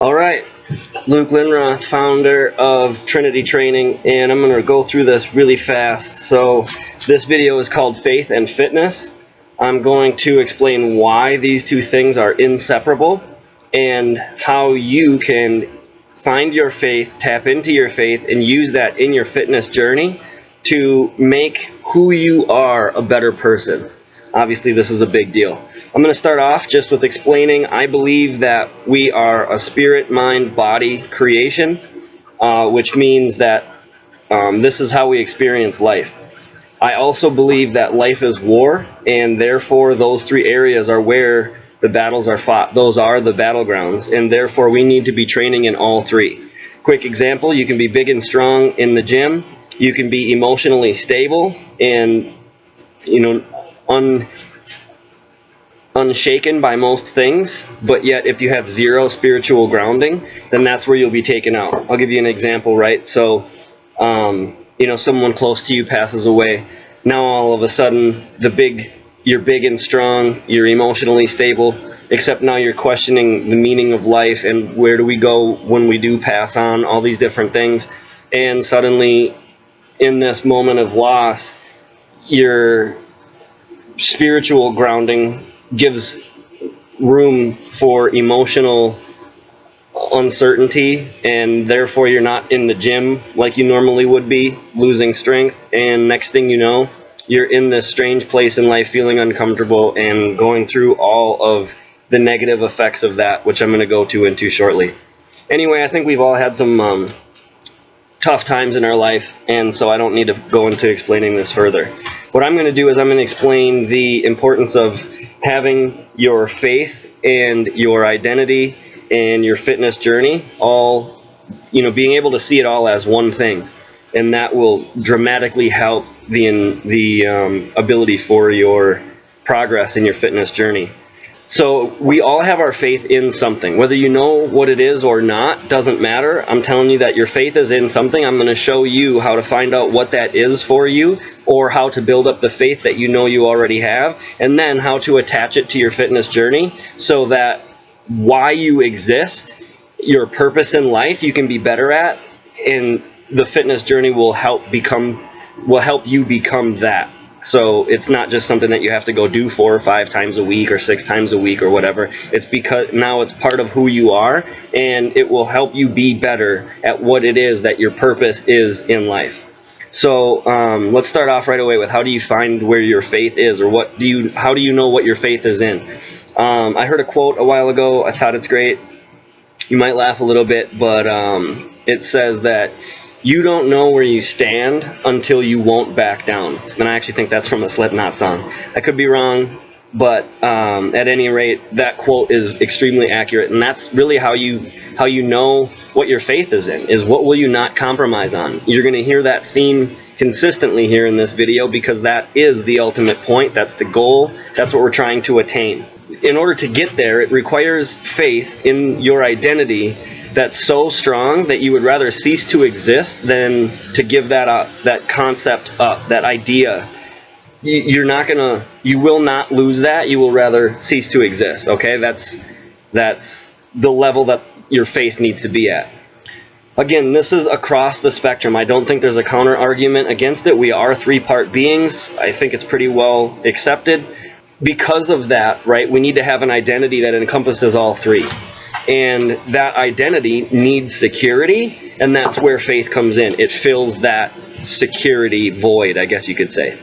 All right, Luke Linroth, founder of Trinity Training, and I'm going to go through this really fast. So this video is called Faith and Fitness. I'm going to explain why these two things are inseparable and how you can find your faith, tap into your faith, and use that in your fitness journey to make who you are a better person. Obviously, this is a big deal. I'm going to start off just with explaining I believe that we are a spirit, mind, body creation, which means that this is how we experience life. I also believe that life is war, and therefore those three areas are where the battles are fought. Those are the battlegrounds, and therefore we need to be training in all three. Quick example, you can be big and strong in the gym. You can be emotionally stable and, unshaken by most things, but yet if you have zero spiritual grounding, then that's where you'll be taken out. I'll give you an example, right? So, someone close to you passes away. Now all of a sudden, you're big and strong, you're emotionally stable, except now you're questioning the meaning of life and where do we go when we do pass on, all these different things. And suddenly, in this moment of loss, your spiritual grounding gives room for emotional uncertainty, and therefore you're not in the gym like you normally would be, losing strength, and next thing you know, you're in this strange place in life feeling uncomfortable and going through all of the negative effects of that, which I'm going to go into shortly. Anyway, I think we've all had some tough times in our life, and so I don't need to go into explaining this further. What I'm going to do is I'm going to explain the importance of having your faith and your identity and your fitness journey all, being able to see it all as one thing, and that will dramatically help the ability for your progress in your fitness journey. So we all have our faith in something. Whether you know what it is or not, doesn't matter. I'm telling you that your faith is in something. I'm going to show you how to find out what that is for you, or how to build up the faith that you know you already have, and then how to attach it to your fitness journey so that why you exist, your purpose in life, you can be better at, and the fitness journey will help you become that. So it's not just something that you have to go do 4 or 5 times a week or 6 times a week or whatever. It's because now it's part of who you are, and it will help you be better at what it is that your purpose is in life. So let's start off right away with how do you find where your faith is, or how do you know what your faith is in? I heard a quote a while ago. I thought it's great. You might laugh a little bit, but it says that you don't know where you stand until you won't back down. And I actually think that's from a Slipknot song. I could be wrong, but at any rate, that quote is extremely accurate. And that's really how you know what your faith is in, is what will you not compromise on. You're going to hear that theme consistently here in this video because that is the ultimate point. That's the goal. That's what we're trying to attain. In order to get there, it requires faith in your identity that's so strong that you would rather cease to exist than to give that up, that concept up, that idea. You will not lose that. You will rather cease to exist. Okay, that's the level that your faith needs to be at. Again, this is across the spectrum. I don't think there's a counter argument against it. We are 3-part beings. I think it's pretty well accepted. Because of that, right, we need to have an identity that encompasses all three. And that identity needs security, and that's where faith comes in. It fills that security void, I guess you could say.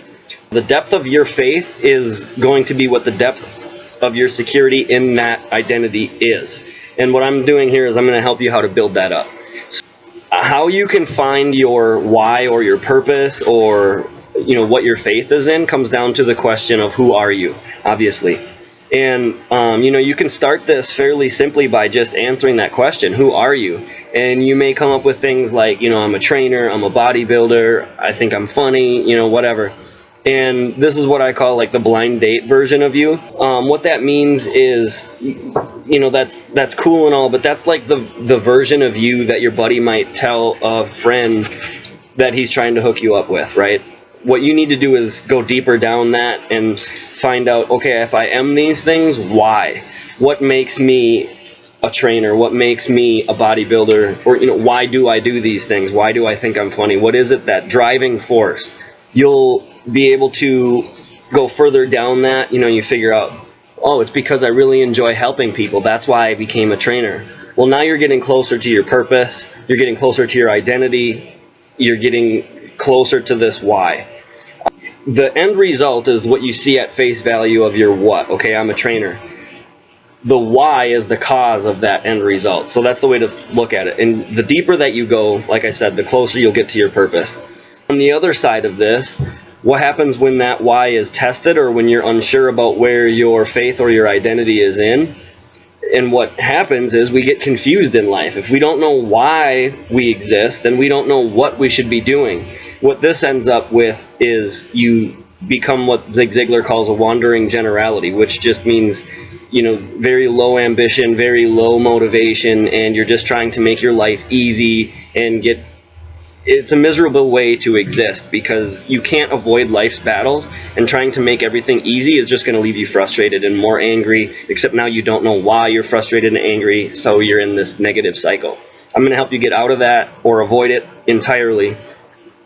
The depth of your faith is going to be what the depth of your security in that identity is. And what I'm doing here is I'm going to help you how to build that up. So how you can find your why or your purpose or what your faith is in comes down to the question of who are you, obviously. And, you can start this fairly simply by just answering that question, who are you? And you may come up with things like, I'm a trainer, I'm a bodybuilder, I think I'm funny, whatever. And this is what I call like the blind date version of you. What that means is, that's cool and all, but that's like the version of you that your buddy might tell a friend that he's trying to hook you up with, right? What you need to do is go deeper down that and find out, okay, if I am these things, why? What makes me a trainer? What makes me a bodybuilder? Or, why do I do these things? Why do I think I'm funny? What is it, that driving force? You'll be able to go further down that. You figure out, oh, it's because I really enjoy helping people. That's why I became a trainer. Well, now you're getting closer to your purpose. You're getting closer to your identity. You're getting closer to this why. The end result is what you see at face value of your what. Okay, I'm a trainer. The why is the cause of that end result. So that's the way to look at it. And the deeper that you go, like I said, the closer you'll get to your purpose. On the other side of this, what happens when that why is tested, or when you're unsure about where your faith or your identity is in? And what happens is we get confused in life. If we don't know why we exist, then we don't know what we should be doing. What this ends up with is you become what Zig Ziglar calls a wandering generality, which just means, very low ambition, very low motivation, and you're just trying to make your life easy and it's a miserable way to exist, because you can't avoid life's battles, and trying to make everything easy is just going to leave you frustrated and more angry, except now you don't know why you're frustrated and angry, so you're in this negative cycle. I'm going to help you get out of that, or avoid it entirely,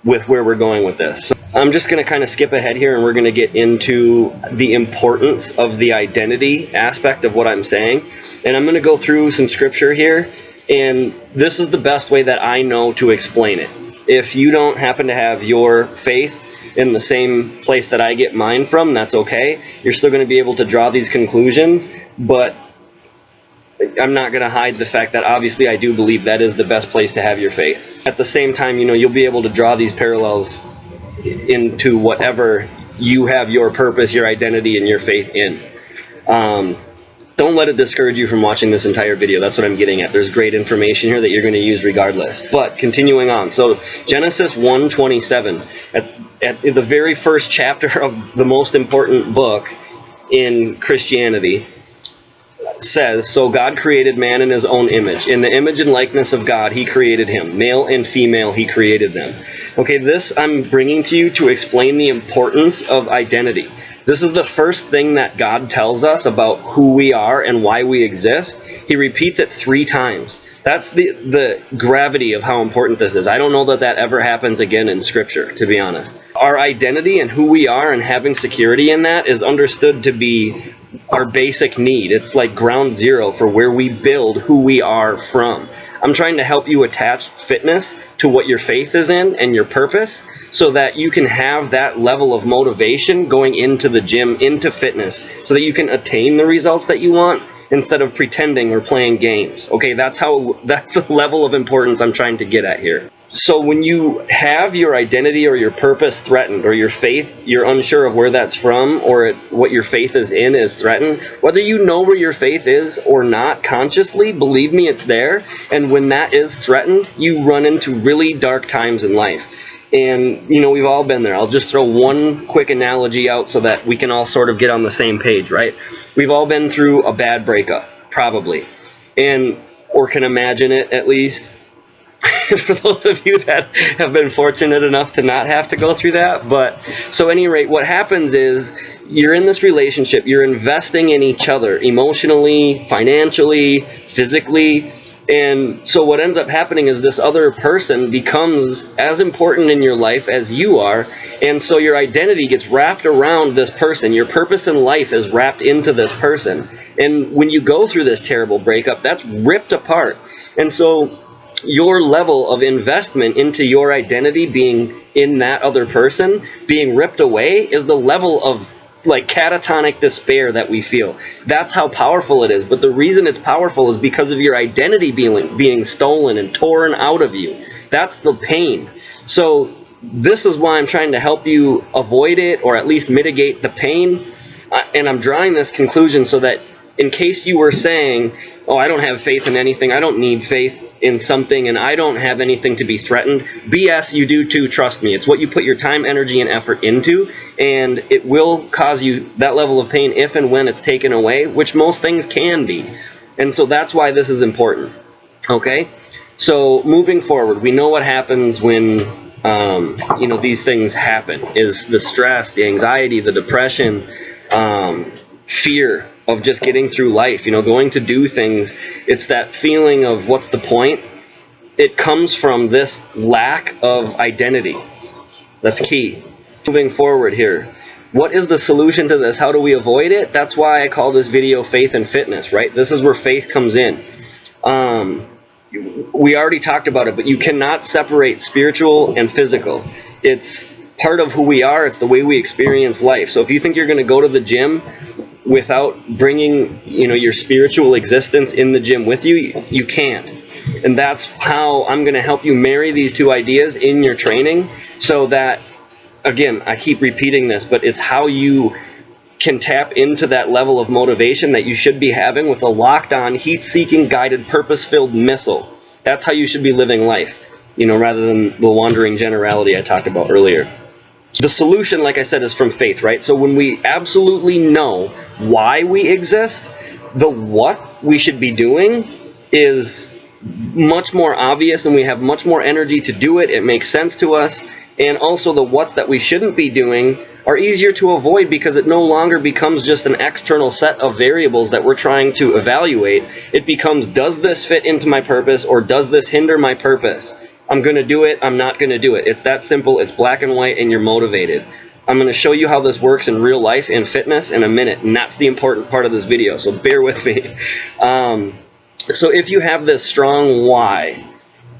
with where we're going with this. So I'm just going to kind of skip ahead here, and we're going to get into the importance of the identity aspect of what I'm saying. And I'm going to go through some scripture here, and this is the best way that I know to explain it. If you don't happen to have your faith in the same place that I get mine from, that's okay. You're still going to be able to draw these conclusions, but I'm not going to hide the fact that obviously I do believe that is the best place to have your faith. At the same time, you'll be able to draw these parallels into whatever you have your purpose, your identity, and your faith in. Don't let it discourage you from watching this entire video. That's what I'm getting at. There's great information here that you're going to use regardless. But continuing on. So Genesis 1:27, at the very first chapter of the most important book in Christianity, says, so God created man in his own image. In the image and likeness of God, he created him. Male and female, he created them. Okay, this I'm bringing to you to explain the importance of identity. This is the first thing that God tells us about who we are and why we exist. He repeats it 3 times. That's the gravity of how important this is. I don't know that that ever happens again in Scripture, to be honest. Our identity and who we are and having security in that is understood to be our basic need. It's like ground zero for where we build who we are from. I'm trying to help you attach fitness to what your faith is in and your purpose, so that you can have that level of motivation going into the gym, into fitness, so that you can attain the results that you want instead of pretending or playing games. Okay, that's the level of importance I'm trying to get at here. So when you have your identity or your purpose threatened, or your faith, you're unsure of where that's from, or what your faith is in is threatened, whether you know where your faith is or not consciously, believe me, it's there. And when that is threatened, you run into really dark times in life. And, we've all been there. I'll just throw one quick analogy out so that we can all sort of get on the same page, right? We've all been through a bad breakup, probably, or can imagine it at least. For those of you that have been fortunate enough to not have to go through that. But so at any rate, what happens is you're in this relationship, you're investing in each other emotionally, financially, physically. And so what ends up happening is this other person becomes as important in your life as you are. And so your identity gets wrapped around this person. Your purpose in life is wrapped into this person. And when you go through this terrible breakup, that's ripped apart. And so your level of investment into your identity being in that other person being ripped away is the level of like catatonic despair that we feel. That's how powerful it is. But the reason it's powerful is because of your identity being stolen and torn out of you. That's the pain. So this is why I'm trying to help you avoid it, or at least mitigate the pain. And I'm drawing this conclusion so that in case you were saying, oh, I don't have faith in anything, I don't need faith in something, and I don't have anything to be threatened. BS, you do too, trust me. It's what you put your time, energy, and effort into, and it will cause you that level of pain if and when it's taken away, which most things can be. And so that's why this is important. Okay? So moving forward, we know what happens when these things happen, is the stress, the anxiety, the depression, fear of just getting through life, going to do things. It's that feeling of what's the point? It comes from this lack of identity. That's key. Moving forward here. What is the solution to this? How do we avoid it? That's why I call this video Faith and Fitness, right? This is where faith comes in. We already talked about it, but you cannot separate spiritual and physical. It's part of who we are. It's the way we experience life. So if you think you're going to go to the gym without bringing, your spiritual existence in the gym with you, you can't. And that's how I'm going to help you marry these two ideas in your training, so that, again, I keep repeating this, but it's how you can tap into that level of motivation that you should be having with a locked-on, heat-seeking, guided, purpose-filled missile. That's how you should be living life, rather than the wandering generality I talked about earlier. The solution, like I said, is from faith, right? So when we absolutely know why we exist, the what we should be doing is much more obvious, and we have much more energy to do it. It makes sense to us. And also the what's that we shouldn't be doing are easier to avoid, because it no longer becomes just an external set of variables that we're trying to evaluate. It becomes, does this fit into my purpose, or does this hinder my purpose? I'm going to do it, I'm not going to do it. It's that simple. It's black and white, and you're motivated. I'm going to show you how this works in real life and fitness in a minute, and that's the important part of this video, so bear with me. So if you have this strong why,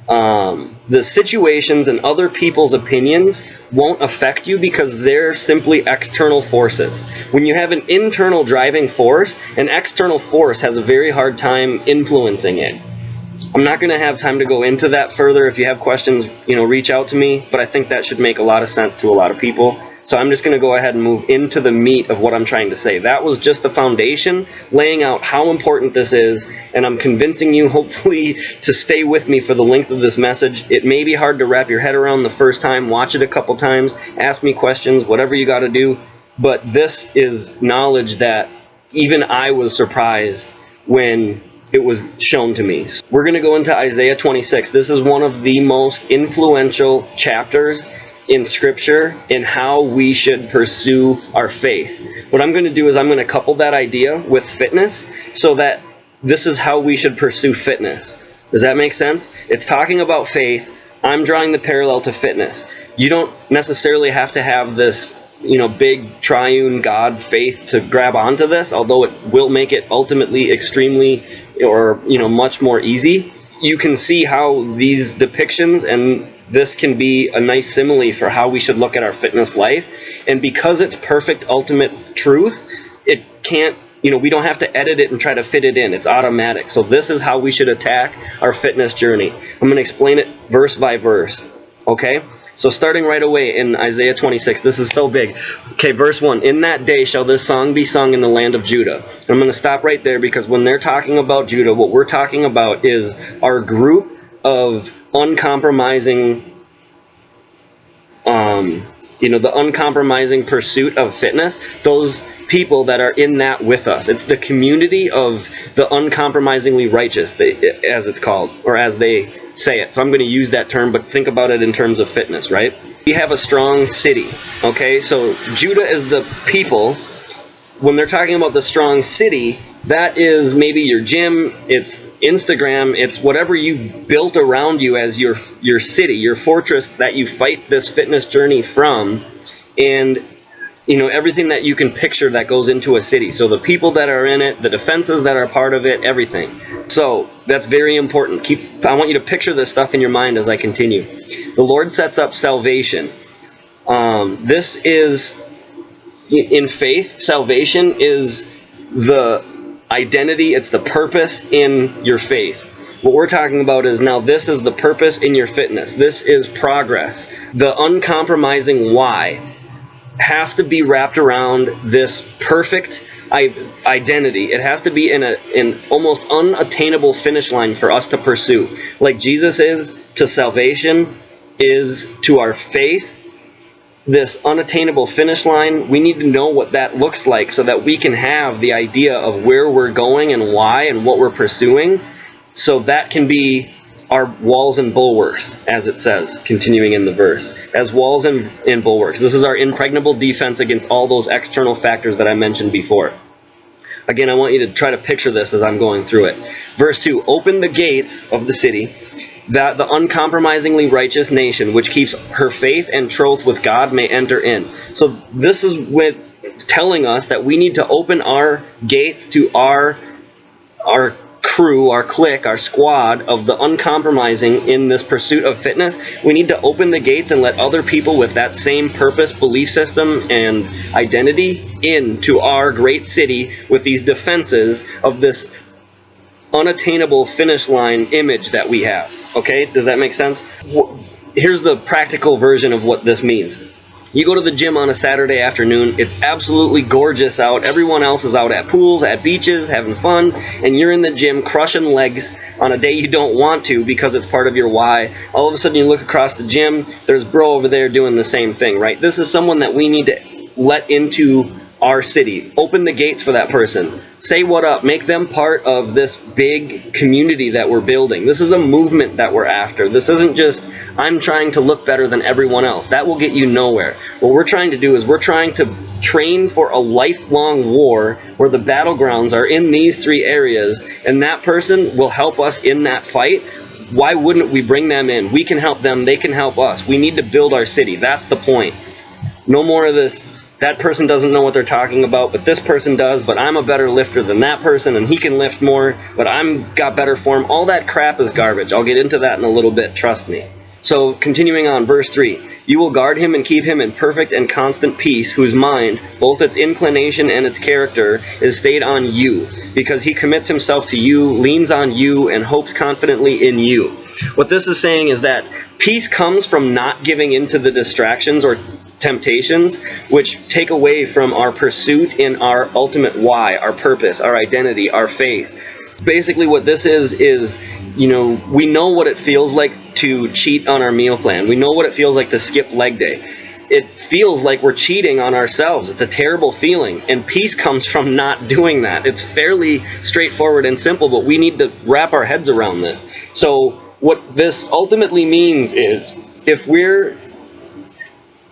the situations and other people's opinions won't affect you, because they're simply external forces. When you have an internal driving force, an external force has a very hard time influencing it. I'm not going to have time to go into that further. If you have questions, reach out to me, but I think that should make a lot of sense to a lot of people. So I'm just going to go ahead and move into the meat of what I'm trying to say. That was just the foundation, laying out how important this is, and I'm convincing you, hopefully, to stay with me for the length of this message. It may be hard to wrap your head around the first time. Watch it a couple times, ask me questions, whatever you got to do. But this is knowledge that even I was surprised when it was shown to me. We're going to go into Isaiah 26. This is one of the most influential chapters in Scripture in how we should pursue our faith. What I'm going to do is I'm going to couple that idea with fitness, so that this is how we should pursue fitness. Does that make sense? It's talking about faith. I'm drawing the parallel to fitness. You don't necessarily have to have this big triune God faith to grab onto this, although it will make it ultimately extremely or much more easy. You can see how these depictions, and this can be a nice simile for how we should look at our fitness life. And because it's perfect ultimate truth, it can't, we don't have to edit it and try to fit it in. It's automatic. So this is how we should attack our fitness journey. I'm going to explain it verse by verse. Okay? So starting right away in Isaiah 26, this is so big. Okay, verse 1, in that day shall this song be sung in the land of Judah. I'm going to stop right there, because when they're talking about Judah, what we're talking about is our group of uncompromising, the uncompromising pursuit of fitness, those people that are in that with us. It's the community of the uncompromisingly righteous, as it's called, or as they say it. So I'm going to use that term, but think about it in terms of fitness, right? We have a strong city, okay? So Judah is the people. When they're talking about the strong city, that is maybe your gym, it's Instagram, it's whatever you've built around you as your city, your fortress that you fight this fitness journey from, and everything that you can picture that goes into a city. So the people that are in it, the defenses that are part of it, everything. So that's very important. I want you to picture this stuff in your mind as I continue. The Lord sets up salvation. This is, in faith, salvation is the identity, it's the purpose in your faith. What we're talking about is now this is the purpose in your fitness. This is progress. The uncompromising why has to be wrapped around this perfect identity. It has to be in an almost unattainable finish line for us to pursue. Like Jesus is to salvation, is to our faith, this unattainable finish line. We need to know what that looks like, so that we can have the idea of where we're going and why and what we're pursuing. So that can be our walls and bulwarks, as it says, continuing in the verse. As walls and bulwarks. This is our impregnable defense against all those external factors that I mentioned before. Again, I want you to try to picture this as I'm going through it. Verse 2, open the gates of the city, that the uncompromisingly righteous nation, which keeps her faith and troth with God, may enter in. So this is with telling us that we need to open our gates to our crew, our clique, our squad of the uncompromising in this pursuit of fitness. We need to open the gates and let other people with that same purpose, belief system, and identity into our great city with these defenses of this unattainable finish line image that we have. Okay, does that make sense? Here's the practical version of what this means. You go to the gym on a Saturday afternoon, it's absolutely gorgeous out, everyone else is out at pools, at beaches, having fun, and you're in the gym crushing legs on a day you don't want to because it's part of your why. All of a sudden you look across the gym, there's bro over there doing the same thing, right? This is someone that we need to let into our city. Open the gates for that person. Say what up. Make them part of this big community that we're building. This is a movement that we're after. This isn't just, I'm trying to look better than everyone else. That will get you nowhere. What we're trying to do is we're trying to train for a lifelong war where the battlegrounds are in these three areas, and that person will help us in that fight. Why wouldn't we bring them in? We can help them. They can help us. We need to build our city. That's the point. No more of this, that person doesn't know what they're talking about, but this person does, but I'm a better lifter than that person, and he can lift more, but I'm got better form. All that crap is garbage. I'll get into that in a little bit, trust me. So, continuing on, verse 3. You will guard him and keep him in perfect and constant peace, whose mind, both its inclination and its character, is stayed on you, because he commits himself to you, leans on you, and hopes confidently in you. What this is saying is that peace comes from not giving into the distractions or temptations which take away from our pursuit in our ultimate why, our purpose, our identity, our faith. Basically what this is, you know, we know what it feels like to cheat on our meal plan. We know what it feels like to skip leg day. It feels like we're cheating on ourselves. It's a terrible feeling, and peace comes from not doing that. It's fairly straightforward and simple, but we need to wrap our heads around this. So what this ultimately means is, if we're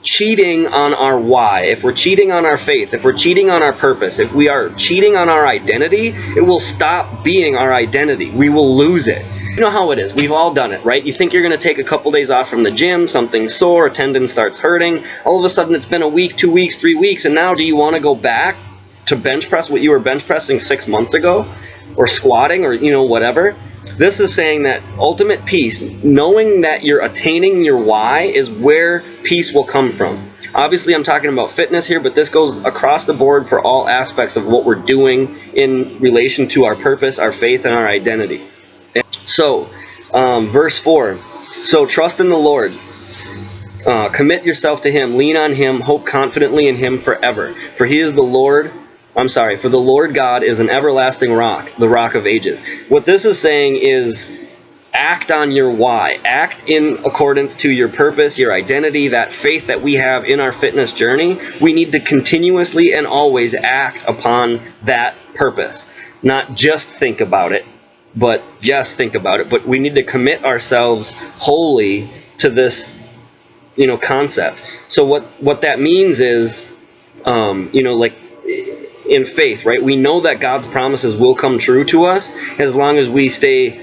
cheating on our why, if we're cheating on our faith, if we're cheating on our purpose, if we are cheating on our identity, it will stop being our identity. We will lose it. You know how it is. We've all done it, right? You think you're going to take a couple days off from the gym, something's sore, a tendon starts hurting. All of a sudden it's been a week, 2 weeks, 3 weeks, and now do you want to go back to bench press what you were bench pressing 6 months ago? Or squatting, or, you know, whatever? This is saying that ultimate peace, knowing that you're attaining your why, is where peace will come from. Obviously, I'm talking about fitness here, but this goes across the board for all aspects of what we're doing in relation to our purpose, our faith, and our identity. So, verse 4. So trust in the Lord. Commit yourself to him. Lean on him. Hope confidently in him forever. For he is the Lord. For the Lord God is an everlasting rock, the rock of ages. What this is saying is, act on your why. Act in accordance to your purpose, your identity, that faith that we have in our fitness journey. We need to continuously and always act upon that purpose. Not just think about it, but yes, think about it. But we need to commit ourselves wholly to this, you know, concept. So what that means is, you know, like, in faith, right? We know that God's promises will come true to us as long as we stay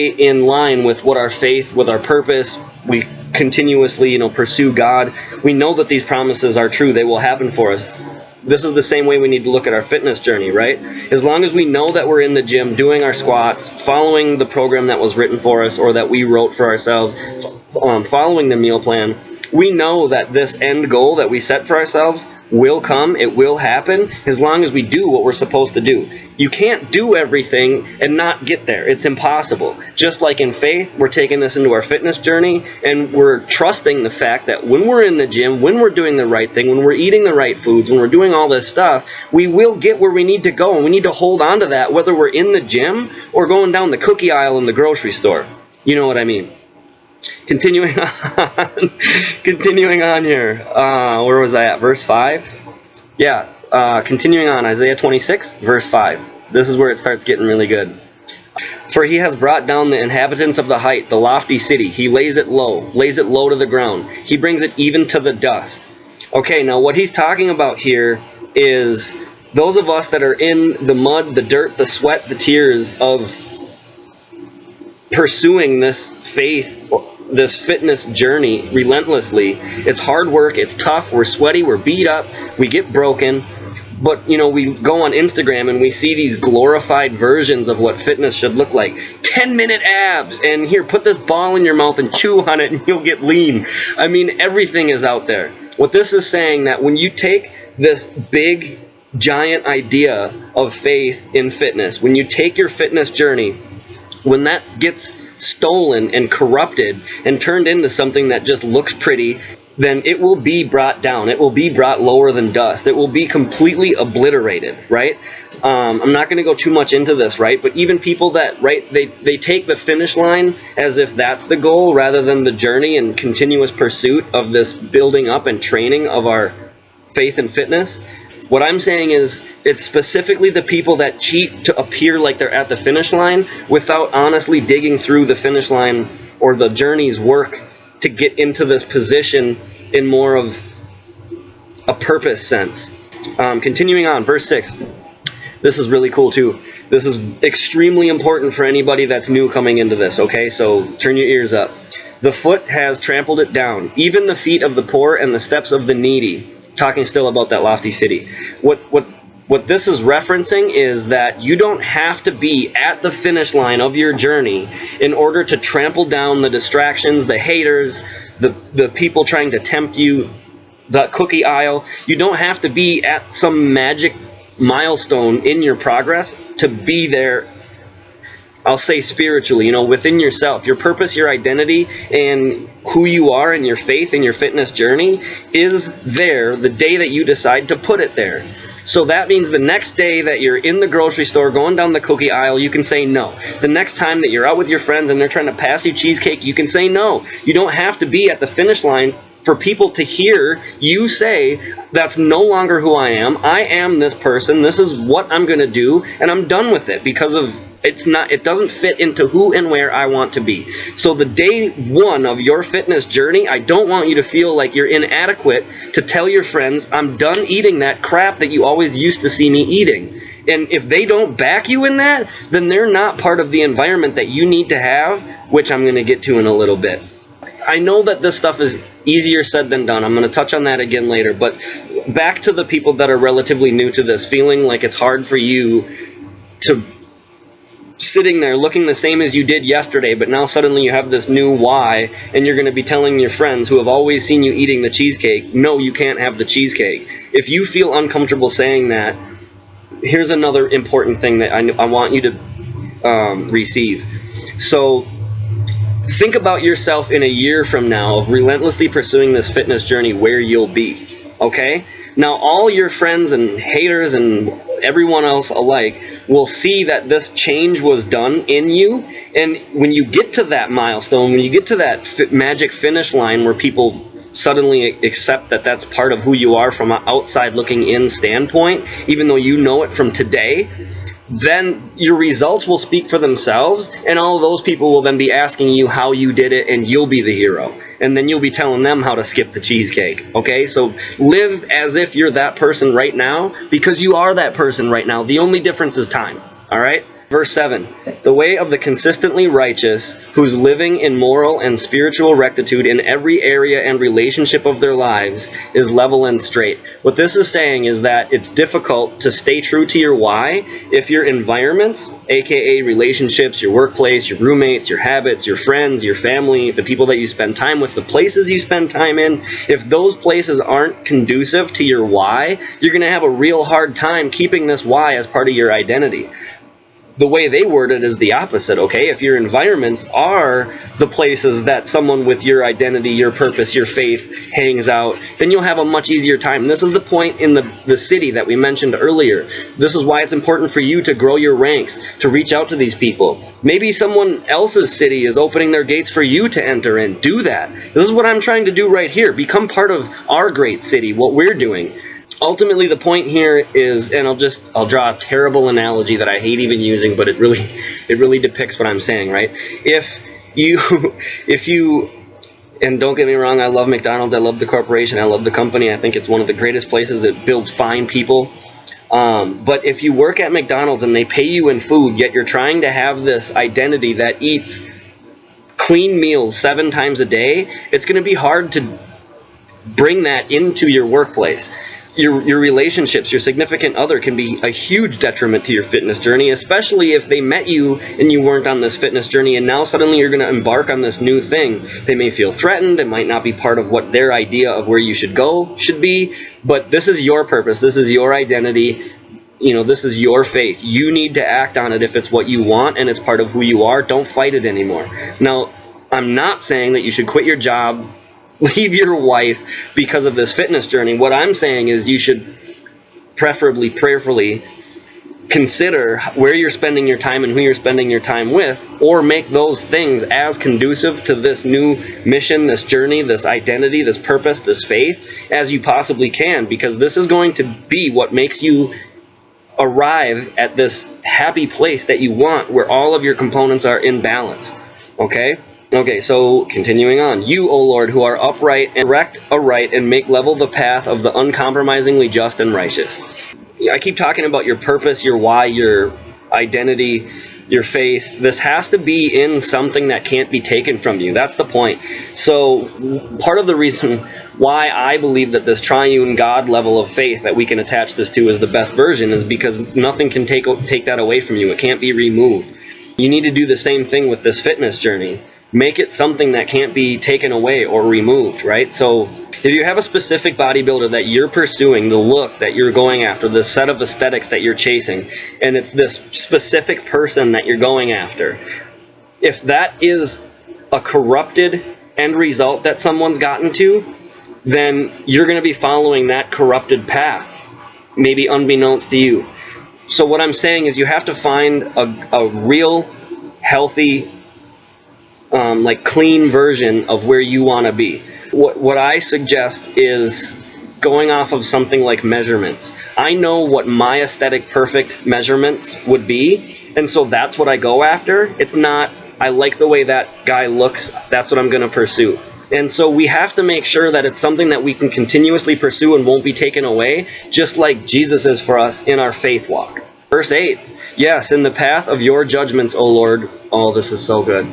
in line with what our faith, with our purpose, we continuously, you know, pursue God. We know that these promises are true. They will happen for us. This is the same way we need to look at our fitness journey, right? As long as we know that we're in the gym doing our squats, following the program that was written for us or that we wrote for ourselves, following the meal plan, we know that this end goal that we set for ourselves will come, it will happen, as long as we do what we're supposed to do. You can't do everything and not get there. It's impossible. Just like in faith, we're taking this into our fitness journey, and we're trusting the fact that when we're in the gym, when we're doing the right thing, when we're eating the right foods, when we're doing all this stuff, we will get where we need to go, and we need to hold on to that, whether we're in the gym or going down the cookie aisle in the grocery store. You know what I mean? Continuing on here. Where was I at? Verse 5? Yeah, continuing on. Isaiah 26, verse 5. This is where it starts getting really good. For he has brought down the inhabitants of the height, the lofty city. He lays it low to the ground. He brings it even to the dust. Okay, now what he's talking about here is those of us that are in the mud, the dirt, the sweat, the tears of pursuing this faith, this fitness journey relentlessly. It's hard work, it's tough, we're sweaty, we're beat up, we get broken. But, you know, we go on Instagram and we see these glorified versions of what fitness should look like. 10-minute abs, and here, put this ball in your mouth and chew on it and you'll get lean. I mean, everything is out there. What this is saying, that when you take this big, giant idea of faith in fitness, when you take your fitness journey, when that gets stolen and corrupted and turned into something that just looks pretty, then it will be brought down. It will be brought lower than dust. It will be completely obliterated, right? I'm not going to go too much into this, right? But even people that, right, they take the finish line as if that's the goal rather than the journey and continuous pursuit of this building up and training of our faith and fitness. What I'm saying is, it's specifically the people that cheat to appear like they're at the finish line without honestly digging through the finish line or the journey's work to get into this position in more of a purpose sense. Continuing on, verse 6. This is really cool too. This is extremely important for anybody that's new coming into this, okay? So turn your ears up. The foot has trampled it down, even the feet of the poor and the steps of the needy. Talking still about that lofty city. What this is referencing is that you don't have to be at the finish line of your journey in order to trample down the distractions, the haters, the people trying to tempt you, the cookie aisle. You don't have to be at some magic milestone in your progress to be there. I'll say spiritually, you know, within yourself. Your purpose, your identity, and who you are and your faith and your fitness journey is there the day that you decide to put it there. So that means the next day that you're in the grocery store going down the cookie aisle, you can say no. The next time that you're out with your friends and they're trying to pass you cheesecake, you can say no. You don't have to be at the finish line for people to hear you say, that's no longer who I am. I am this person. This is what I'm going to do, and I'm done with it because of it doesn't fit into who and where I want to be. So the day one of your fitness journey, I don't want you to feel like you're inadequate to tell your friends, I'm done eating that crap that you always used to see me eating. And if they don't back you in that, then they're not part of the environment that you need to have, which I'm going to get to in a little bit. I know that this stuff is easier said than done. I'm going to touch on that again later. But back to the people that are relatively new to this, feeling like it's hard for you to sitting there looking the same as you did yesterday, but now suddenly you have this new why, and you're going to be telling your friends who have always seen you eating the cheesecake, no, you can't have the cheesecake. If you feel uncomfortable saying that, here's another important thing that I want you to receive. So think about yourself in a year from now of relentlessly pursuing this fitness journey, where you'll be, okay? Now, all your friends and haters and everyone else alike will see that this change was done in you. And when you get to that milestone, when you get to that magic finish line where people suddenly accept that that's part of who you are from an outside looking in standpoint, even though you know it from today, then your results will speak for themselves, and all of those people will then be asking you how you did it, and you'll be the hero. And then you'll be telling them how to skip the cheesecake, okay? So live as if you're that person right now, because you are that person right now. The only difference is time, all right? Verse 7, the way of the consistently righteous, who's living in moral and spiritual rectitude in every area and relationship of their lives, is level and straight. What this is saying is that it's difficult to stay true to your why if your environments, aka relationships, your workplace, your roommates, your habits, your friends, your family, the people that you spend time with, the places you spend time in, if those places aren't conducive to your why, you're going to have a real hard time keeping this why as part of your identity. The way they word it is the opposite, okay? If your environments are the places that someone with your identity, your purpose, your faith hangs out, then you'll have a much easier time. And this is the point in the city that we mentioned earlier. This is why it's important for you to grow your ranks, to reach out to these people. Maybe someone else's city is opening their gates for you to enter in. Do that. This is what I'm trying to do right here. Become part of our great city, what we're doing. Ultimately, the point here is, and I'll draw a terrible analogy that I hate even using, but it really depicts what I'm saying, right? If you And don't get me wrong, I love McDonald's, I love the corporation, I love the company. I think it's one of the greatest places. It builds fine people. But if you work at McDonald's and they pay you in food, yet you're trying to have this identity that eats clean meals 7 times a day, it's going to be hard to bring that into your workplace. Your relationships, your significant other can be a huge detriment to your fitness journey, especially if they met you and you weren't on this fitness journey, and now suddenly you're going to embark on this new thing. They may feel threatened. It might not be part of what their idea of where you should go should be, but this is your purpose. This is your identity. You know, this is your faith. You need to act on it if it's what you want and it's part of who you are. Don't fight it anymore. Now, I'm not saying that you should quit your job, leave your wife because of this fitness journey. What I'm saying is you should preferably, prayerfully consider where you're spending your time and who you're spending your time with, or make those things as conducive to this new mission, this journey, this identity, this purpose, this faith as you possibly can, because this is going to be what makes you arrive at this happy place that you want, where all of your components are in balance. Okay, so continuing on. You, O Lord, who are upright, and erect aright, and make level the path of the uncompromisingly just and righteous. I keep talking about your purpose, your why, your identity, your faith. This has to be in something that can't be taken from you. That's the point. So part of the reason why I believe that this triune God level of faith that we can attach this to is the best version is because nothing can take that away from you. It can't be removed. You need to do the same thing with this fitness journey. Make it something that can't be taken away or removed, right? So if you have a specific bodybuilder that you're pursuing, the look that you're going after, the set of aesthetics that you're chasing, and it's this specific person that you're going after, if that is a corrupted end result that someone's gotten to, then you're going to be following that corrupted path, maybe unbeknownst to you. So what I'm saying is you have to find a real, healthy, like clean version of where you want to be. What I suggest is going off of something like measurements. I know what my aesthetic perfect measurements would be, and so that's what I go after. It's not, I like the way that guy looks, that's what I'm going to pursue. And so we have to make sure that it's something that we can continuously pursue and won't be taken away, just like Jesus is for us in our faith walk. Verse 8, yes, in the path of your judgments, O Lord. Oh, this is so good.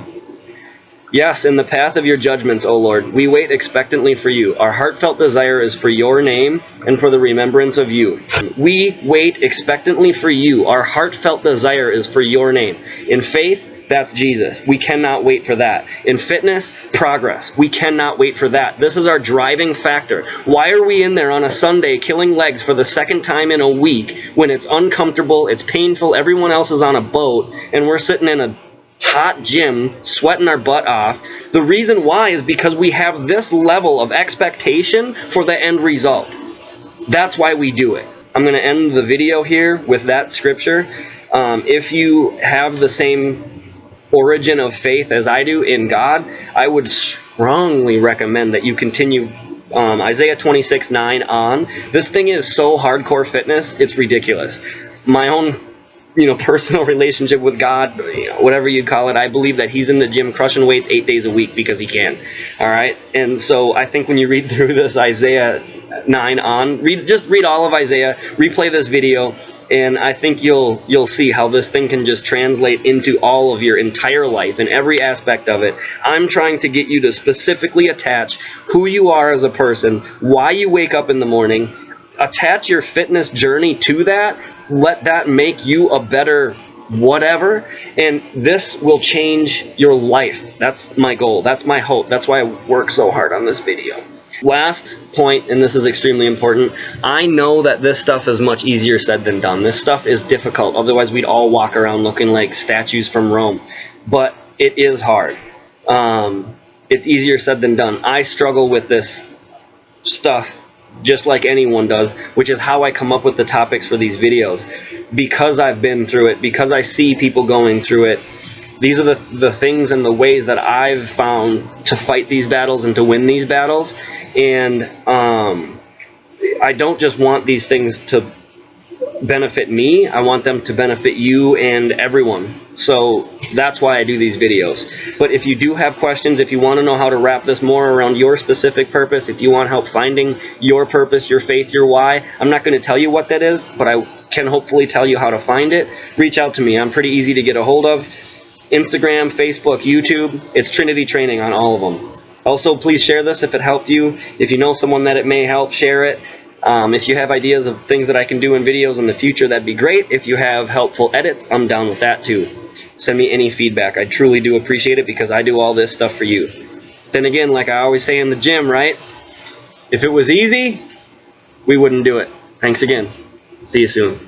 Yes, in the path of your judgments, O Lord, we wait expectantly for you. Our heartfelt desire is for your name and for the remembrance of you. We wait expectantly for you. Our heartfelt desire is for your name. In faith, that's Jesus. We cannot wait for that. In fitness, progress. We cannot wait for that. This is our driving factor. Why are we in there on a Sunday killing legs for the second time in a week when it's uncomfortable, it's painful, everyone else is on a boat, and we're sitting in a hot gym, sweating our butt off? The reason why is because we have this level of expectation for the end result. That's why we do it. I'm going to end the video here with that scripture. If you have the same origin of faith as I do in God, I would strongly recommend that you continue Isaiah 26:9 on. This thing is so hardcore fitness, it's ridiculous. My own personal relationship with God, whatever you call it, I believe that he's in the gym crushing weights 8 days a week because he can. All right? And so I think when you read through this Isaiah 9 on, just read all of Isaiah, replay this video, and I think you'll see how this thing can just translate into all of your entire life and every aspect of it. I'm trying to get you to specifically attach who you are as a person, why you wake up in the morning, attach your fitness journey to that. Let that make you a better whatever, and this will change your life. That's my goal. That's my hope. That's why I work so hard on this video. Last point, and this is extremely important. I know that this stuff is much easier said than done. This stuff is difficult. Otherwise, we'd all walk around looking like statues from Rome. But it is hard. It's easier said than done. I struggle with this stuff just like anyone does, which is how I come up with the topics for these videos. Because I've been through it, because I see people going through it, these are the things and the ways that I've found to fight these battles and to win these battles. And I don't just want these things to benefit me. I want them to benefit you and everyone. So that's why I do these videos. But if you do have questions, if you want to know how to wrap this more around your specific purpose, if you want help finding your purpose, your faith, your why, I'm not going to tell you what that is, but I can hopefully tell you how to find it. Reach out to me. I'm pretty easy to get a hold of. Instagram, Facebook, YouTube. It's Trinity Training on all of them. Also, please share this if it helped you. If you know someone that it may help, share it. If you have ideas of things that I can do in videos in the future, that'd be great. If you have helpful edits, I'm down with that too. Send me any feedback. I truly do appreciate it because I do all this stuff for you. Then again, like I always say in the gym, right? If it was easy, we wouldn't do it. Thanks again. See you soon.